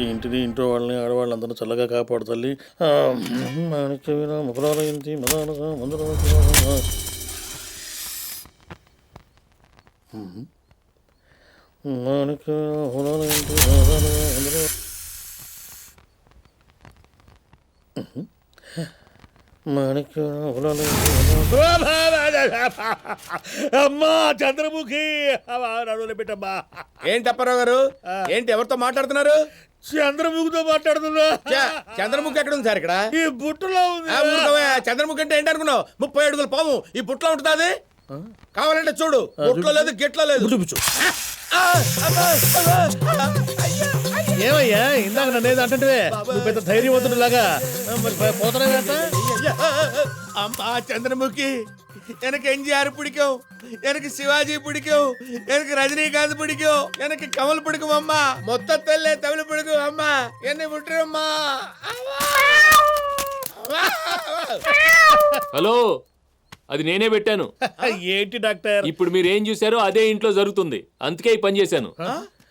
ఇంటిని ఇంట్లో వాళ్ళని ఆడవాళ్ళందరూ చల్లగా కాపాడు తల్లి. మాణిక్యమైన ముఖరాలయంతి మదానగా మందుర మాణిక్యమైన ముఖరాలయంతి మదానగా మందుర. అమ్మా చంద్రముఖి పెట్టమ్మా. ఏంటి అప్పారావు గారు, ఏంటి ఎవరితో మాట్లాడుతున్నారు? చంద్రముఖితో మాట్లాడుతున్నా. చంద్రముఖి ఎక్కడ ఉంది సార్? ఇక్కడ ఈ బుట్టలో ఉంది. చంద్రముఖి అంటే ఏంటి అనుకున్నావు? 30 అడుగుల పాము ఈ బుట్టలో ఉంటుంది. అది కావాలంటే చూడు, బుట్టలో లేదు, గిట్లో లేదు. చూపించు. ఏమయ్యా ఇందాక నన్నేది అంటే నువ్వు పెద్ద ధైర్యవంతుడు లాగా పోతున్నావేంట? అమ్మా చంద్రముఖి, எனக்கு எம்ஜிஆர் பிடிக்கும், எனக்கு சிவாஜி பிடிக்கும், எனக்கு ரஜினிகாந்த் பிடிக்கும், எனக்கு கமல் பிடிக்கும். அம்மா மொத்தத்தில் தமிழ் பிடிக்கும். அம்மா என்னை விட்டுரும்மா. హలో, అది నేనే పెట్టాను. ఏంటి డాక్టర్? ఇప్పుడు మీరు ఏం చూసారో అదే ఇంట్లో జరుగుతుంది, అందుకే ఈ పని చేశాను.